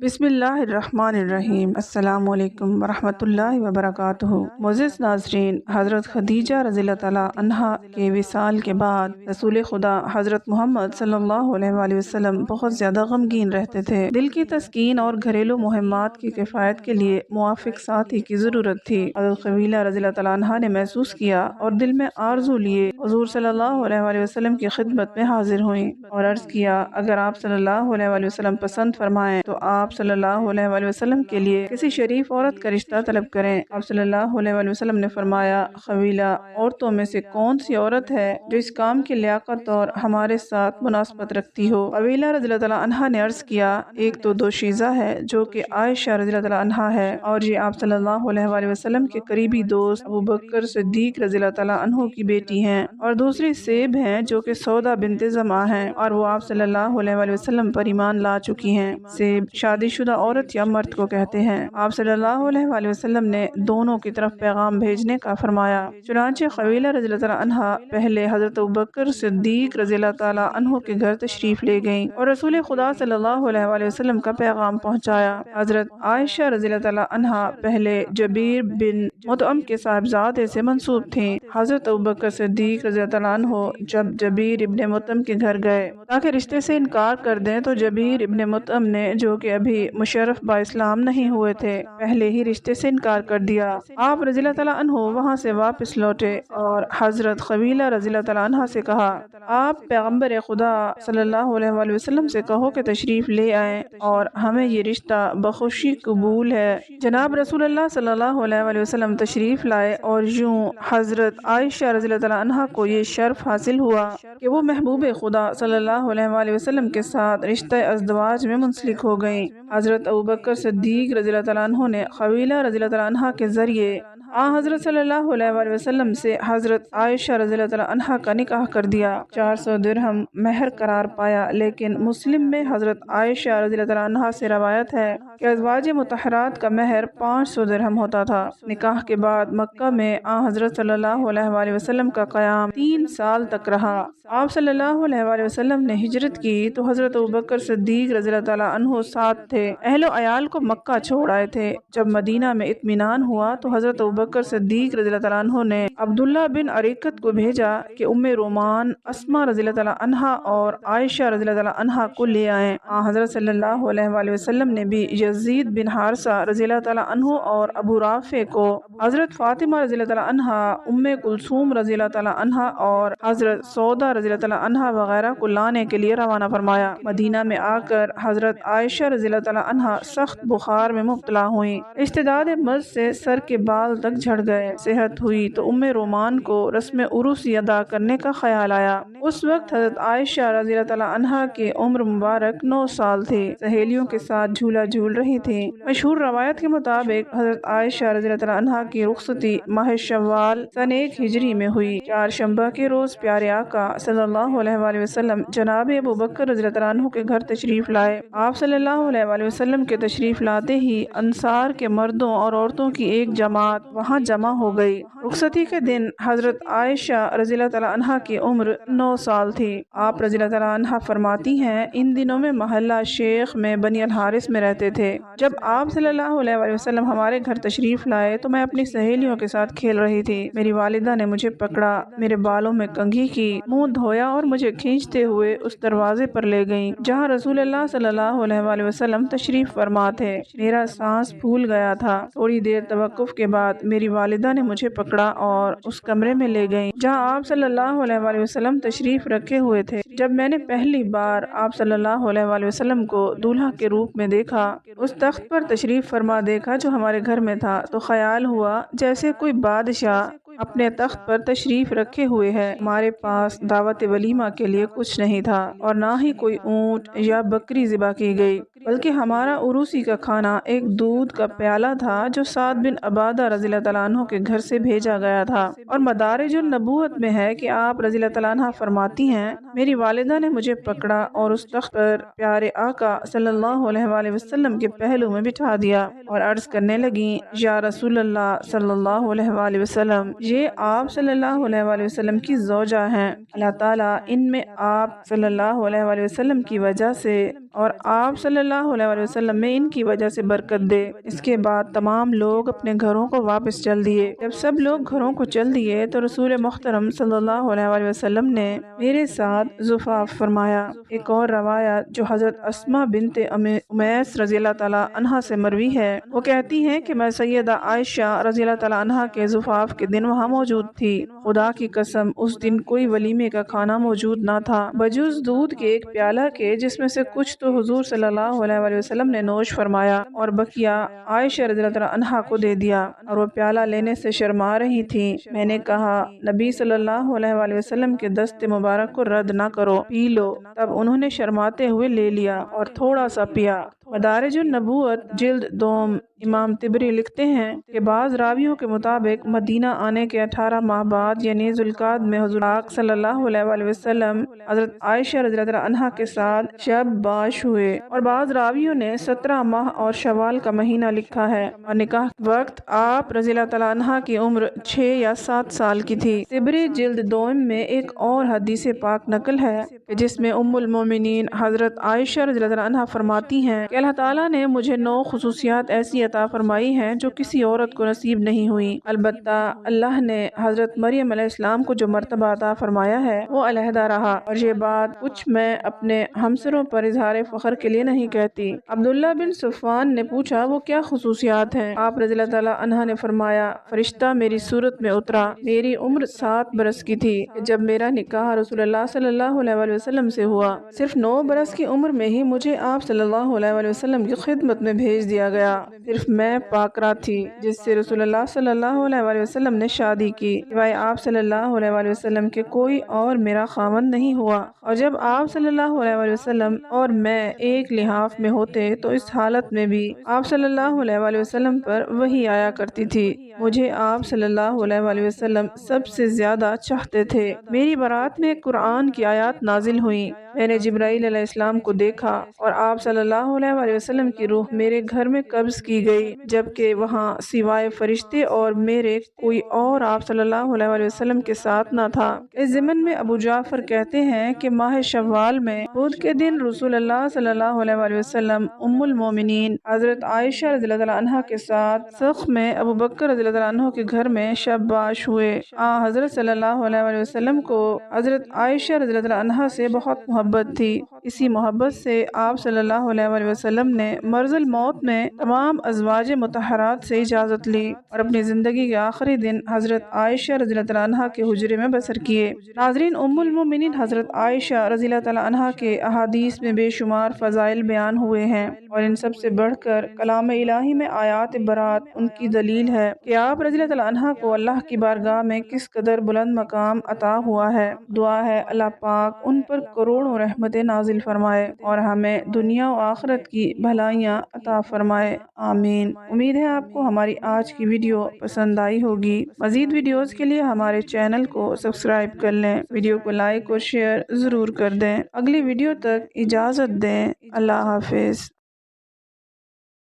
بسم اللہ الرحمن الرحیم۔ السلام علیکم ورحمۃ اللہ وبرکاتہ۔ معزز ناظرین، حضرت خدیجہ رضی اللہ تعالیٰ عنہا کے وصال کے بعد رسول خدا حضرت محمد صلی اللہ علیہ وآلہ وسلم بہت زیادہ غمگین رہتے تھے۔ دل کی تسکین اور گھریلو مہمات کی کفایت کے لیے موافق ساتھی کی ضرورت تھی۔ حضرت خدیجہ رضی اللہ تعالیٰ عنہا نے محسوس کیا اور دل میں آرزو لیے حضور صلی اللہ علیہ وآلہ وسلم کی خدمت میں حاضر ہوئیں اور عرض کیا، اگر آپ صلی اللہ علیہ وآلہ وسلم پسند فرمائیں تو آپ صلی اللہ علیہ وآلہ وسلم کے لیے کسی شریف عورت کا رشتہ طلب کریں۔ آپ صلی اللہ علیہ وآلہ وسلم نے فرمایا، خویلہ، عورتوں میں سے کون سی عورت ہے جو اس کام کی لیاقت اور ہمارے ساتھ مناسبت رکھتی ہو؟ خویلہ رضی اللہ تعالیٰ عنہا نے عرض کیا، ایک تو دوشیزہ ہے جو کہ عائشہ رضی اللہ تعالیٰ عنہا ہے، اور یہ آپ صلی اللہ علیہ وآلہ وسلم کے قریبی دوست ابو بکر صدیق رضی اللہ تعالیٰ عنہ کی بیٹی ہیں، اور دوسری سیب ہیں جو کہ سودا بنت زمعہ ہیں، اور وہ آپ صلی اللہ علیہ وآلہ وسلم پر ایمان لا چکی ہیں۔ سیب شادی شدہ عورت یا مرد کو کہتے ہیں۔ آپ صلی اللہ علیہ وآلہ وسلم نے دونوں کی طرف پیغام بھیجنے کا فرمایا۔ چنانچہ خویلہ رضی اللہ تعالیٰ عنہا پہلے حضرت ابوبکر صدیق رضی اللہ تعالیٰ عنہ کے گھر تشریف لے گئیں اور رسول خدا صلی اللہ علیہ وآلہ وسلم کا پیغام پہنچایا۔ حضرت عائشہ رضی اللہ تعالیٰ عنہا پہلے جبیر بن مطعم کے صاحبزادے سے منسوب تھیں۔ حضرت ابوبکر صدیق رضی اللہ تعالیٰ عنہ جب جبیر ابن مطعم کے گھر گئے تاکہ رشتے سے انکار کر دیں تو جبیر ابن مطعم نے، جو کہ ابھی مشرف با اسلام نہیں ہوئے تھے، پہلے ہی رشتے سے انکار کر دیا۔ آپ رضی اللہ تعالیٰ عنہ وہاں سے واپس لوٹے اور حضرت خویلہ رضی اللہ تعالیٰ عنہ سے کہا، آپ پیغمبر خدا صلی اللہ علیہ وآلہ وسلم سے کہو کہ تشریف لے آئیں اور ہمیں یہ رشتہ بخوشی قبول ہے۔ جناب رسول اللہ صلی اللہ علیہ وآلہ وسلم تشریف لائے اور یوں حضرت عائشہ رضی اللہ تعالیٰ عنہ کو یہ شرف حاصل ہوا کہ وہ محبوب خدا صلی اللہ علیہ وآلہ وسلم کے ساتھ رشتہ ازدواج میں منسلک ہو گئیں۔ حضرت ابوبکر صدیق رضی اللہ تعالیٰ عنہ نے خویلہ رضی اللہ تعالیٰ عنہ کے ذریعے حضرت صلی اللہ علیہ وآلہ وسلم سے حضرت عائشہ رضی اللہ تعالیٰ عنہ کا نکاح کر دیا۔ 400 درہم مہر قرار پایا، لیکن مسلم میں حضرت عائشہ رضی اللہ تعالیٰ عنہ سے روایت ہے کہ ازواج مطہرات کا مہر 500 درہم ہوتا تھا۔ نکاح کے بعد مکہ میں حضرت صلی اللہ علیہ وآلہ وسلم کا قیام 3 سال تک رہا۔ آپ صلی اللہ علیہ وآلہ وسلم نے ہجرت کی تو حضرت ابوبکر صدیق رضی اللہ تعالیٰ عنہ ساتھ تھے۔ اہل و عیال کو مکہ چھوڑ آئے تھے۔ جب مدینہ میں اطمینان ہوا تو حضرت ابوبکر صدیق رضی اللہ تعالیٰ عنہ نے عبداللہ بن عریقت کو بھیجا کہ ام رومان، اسماء رضی اللہ تعالیٰ عنہا اور عائشہ رضی اللہ تعالیٰ عنہا کو لے آئیں۔ حضرت صلی اللہ علیہ وآلہ وسلم نے بھی یزید بن حارثہ رضی اللہ تعالیٰ عنہ اور ابو رافع کو، حضرت فاطمہ رضی اللہ تعالیٰ عنہا، ام کلثوم رضی اللہ تعالیٰ عنہا اور حضرت سودا رضی اللہ تعالیٰ عنہا وغیرہ کو لانے کے لیے روانہ فرمایا۔ مدینہ میں آ کر حضرت عائشہ رضی اللہ تعالیٰ عنہا سخت بخار میں مبتلا ہوئیں۔ اشتداد مرض سے سر کے بال تک جھڑ گئے۔ صحت ہوئی تو ام رومان کو رسم عروسی ادا کرنے کا خیال آیا۔ اس وقت حضرت عائشہ رضی اللہ تعالیٰ عنہا کی عمر مبارک 9 سال تھی۔ سہیلیوں کے ساتھ جھولا جھول رہی تھی۔ مشہور روایت کے مطابق حضرت عائشہ رضی اللہ تعالیٰ عنہا کی رخصتی ماہ شوال سن 1 ہجری میں ہوئی۔ چہارشنبہ کے روز پیارے آقا صلی اللہ علیہ وآلہ وسلم جناب ابو بکر رضی اللہ تعالیٰ عنہ کے گھر تشریف لائے۔ آپ صلی اللہ علیہ وآلہ وسلم کے تشریف لاتے ہی انصار کے مردوں اور عورتوں کی ایک جماعت وہاں جمع ہو گئی۔ رخصتی کے دن حضرت عائشہ رضی اللہ تعالیٰ عنہا کی عمر 9 سال تھی۔ آپ رضی اللہ تعالیٰ عنہا فرماتی ہیں، ان دنوں میں محلہ شیخ میں بنی الحارث میں رہتے تھے۔ جب آپ صلی اللہ علیہ وآلہ وسلم ہمارے گھر تشریف لائے تو میں اپنی سہیلیوں کے ساتھ کھیل رہی تھی۔ میری والدہ نے مجھے پکڑا، میرے بالوں میں کنگھی کی، منہ دھویا اور مجھے کھینچتے ہوئے اس دروازے پر لے گئیں جہاں رسول اللہ صلی اللہ علیہ وآلہ وسلم تشریف فرما تھے۔ میرا سانس پھول گیا تھا۔ تھوڑی دیر توقف کے بعد میری والدہ نے مجھے پکڑا اور اس کمرے میں لے گئیں جہاں آپ صلی اللہ علیہ وآلہ وسلم تشریف رکھے ہوئے تھے۔ جب میں نے پہلی بار آپ صلی اللہ علیہ وآلہ وسلم کو دولہا کے روپ میں دیکھا، اس تخت پر تشریف فرما دیکھا جو ہمارے گھر میں تھا، تو خیال ہوا جیسے کوئی بادشاہ اپنے تخت پر تشریف رکھے ہوئے ہے۔ ہمارے پاس دعوت ولیمہ کے لیے کچھ نہیں تھا اور نہ ہی کوئی اونٹ یا بکری ذبح کی گئی، بلکہ ہمارا عروسی کا کھانا ایک دودھ کا پیالہ تھا جو سعد بن عبادہ رضی اللہ تعالیٰ عنہ کے گھر سے بھیجا گیا تھا۔ اور مدارج النبوت میں ہے کہ آپ رضی اللہ تعالیٰ عنہ فرماتی ہیں، میری والدہ نے مجھے پکڑا اور اس تخت پر پیارے آقا صلی اللہ علیہ وآلہ وسلم کے پہلو میں بٹھا دیا اور عرض کرنے لگیں، یا رسول اللہ صلی اللہ علیہ وآلہ وسلم، یہ آپ صلی اللہ علیہ وآلہ وسلم کی زوجہ ہیں۔ اللہ تعالیٰ ان میں آپ صلی اللہ علیہ وآلہ وسلم کی وجہ سے اور آپ صلی اللہ علیہ وسلم میں ان کی وجہ سے برکت دے۔ اس کے بعد تمام لوگ اپنے گھروں کو واپس چل دیے۔ جب سب لوگ گھروں کو چل دیے تو رسول محترم صلی اللہ علیہ وسلم نے میرے ساتھ زفاف فرمایا۔ ایک اور روایت جو حضرت اسماء بنت امیس رضی اللہ تعالیٰ عنہ سے مروی ہے، وہ کہتی ہیں کہ میں سیدہ عائشہ رضی اللہ تعالیٰ عنہ کے زفاف کے دن وہاں موجود تھی۔ خدا کی قسم اس دن کوئی ولیمے کا کھانا موجود نہ تھا بجز دودھ کے ایک پیالہ کے، جس میں سے کچھ تو حضور صلی اللہ علیہ وسلم نے نوش فرمایا اور بقیہ عائشہ رضی اللہ تعالیٰ عنہ کو دے دیا، اور وہ پیالہ لینے سے شرما رہی تھی۔ میں نے کہا نبی صلی اللہ علیہ وسلم کے دست مبارک کو رد نہ کرو، پی لو۔ تب انہوں نے شرماتے ہوئے لے لیا اور تھوڑا سا پیا۔ مدارج النبوت جلد 2 امام طبری لکھتے ہیں کہ بعض راویوں کے مطابق مدینہ آنے کے 18 ماہ بعد یعنی ذوالقعدہ میں حضور پاک صلی اللہ علیہ وسلم حضرت عائشہ رضی اللہ عنہا کے ساتھ شب باش ہوئے، اور بعض راویوں نے 17 ماہ اور شوال کا مہینہ لکھا ہے، اور نکاح وقت آپ رضی اللہ تعالیٰ عنہ کی عمر 6 یا 7 سال کی تھی۔ طبری جلد 2 میں ایک اور حدیث پاک نقل ہے کہ جس میں ام المومنین حضرت عائشہ رضی اللہ عنہا فرماتی ہیں کہ اللہ تعالیٰ نے مجھے 9 خصوصیات ایسی عطا فرمائی ہیں جو کسی عورت کو نصیب نہیں ہوئی، البتہ اللہ نے حضرت مریم علیہ السلام کو جو مرتبہ عطا فرمایا ہے وہ علیحدہ رہا، اور یہ بات کچھ میں اپنے ہمسروں پر اظہار فخر کے لیے نہیں کہتی۔ عبداللہ بن صفوان نے پوچھا وہ کیا خصوصیات ہیں؟ آپ رضی اللہ تعالیٰ عنہ نے فرمایا فرشتہ میری صورت میں اترا، میری عمر 7 برس کی تھی جب میرا نکاح رسول اللہ صلی اللہ علیہ وسلم سے ہوا، صرف 9 برس کی عمر میں ہی مجھے آپ صلی اللہ علیہ وسلم کی خدمت میں بھیج دیا گیا، صرف میں پاکرہ تھی جس سے رسول اللہ صلی اللہ علیہ وسلم نے شادی کی، سوائے آپ صلی اللہ علیہ وسلم کے کوئی اور میرا خاوند نہیں ہوا، اور جب آپ صلی اللہ علیہ وسلم اور میں ایک لحاف میں ہوتے تو اس حالت میں بھی آپ صلی اللہ علیہ وسلم پر وحی آیا کرتی تھی، مجھے آپ صلی اللہ علیہ وسلم سب سے زیادہ چاہتے تھے۔ میری برات میں قرآن کی آیات نازل ہوئیں، میں نے جبرائیل علیہ السلام کو دیکھا اور آپ صلی اللہ علیہ وسلم کی روح میرے گھر میں قبض کی گئی، جبکہ وہاں سوائے فرشتے اور میرے کوئی اور آپ صلی اللہ علیہ وسلم کے ساتھ نہ تھا۔ اس ضمن میں ابو جعفر کہتے ہیں کہ ماہ شوال میں بدھ کے دن رسول اللہ صلی اللہ علیہ وسلم ام المومنین حضرت عائشہ رضی اللہ عنہا کے ساتھ سخ میں ابو بکر رضی اللہ عنہ کے گھر میں شب باش ہوئے۔ حضرت صلی اللہ علیہ وسلم کو حضرت عائشہ رضی اللہ عنہا سے بہت محبت تھی، اسی محبت سے آپ صلی اللہ علیہ وسلم نے مرض الموت میں تمام ازواج مطہرات سے اجازت لی اور اپنی زندگی کے آخری دن حضرت عائشہ رضی اللہ عنہا کے حجرے میں بسر کیے۔ ناظرین، ام المومنین حضرت عائشہ رضی اللہ عنہا کے احادیث میں بے شمار فضائل بیان ہوئے ہیں، اور ان سب سے بڑھ کر کلام الہی میں آیات برات ان کی دلیل ہے کہ آپ رضی اللہ عنہا کو اللہ کی بارگاہ میں کس قدر بلند مقام عطا ہوا ہے۔ دعا ہے اللہ پاک ان پر کروڑوں رحمتیں نازل فرمائے اور ہمیں دنیا و آخرت کی بھلائیاں عطا فرمائے، آمین۔ امید ہے آپ کو ہماری آج کی ویڈیو پسند آئی ہوگی۔ مزید ویڈیوز کے لیے ہمارے چینل کو سبسکرائب کر لیں، ویڈیو کو لائک اور شیئر ضرور کر دیں۔ اگلی ویڈیو تک اجازت دیں، اللہ حافظ۔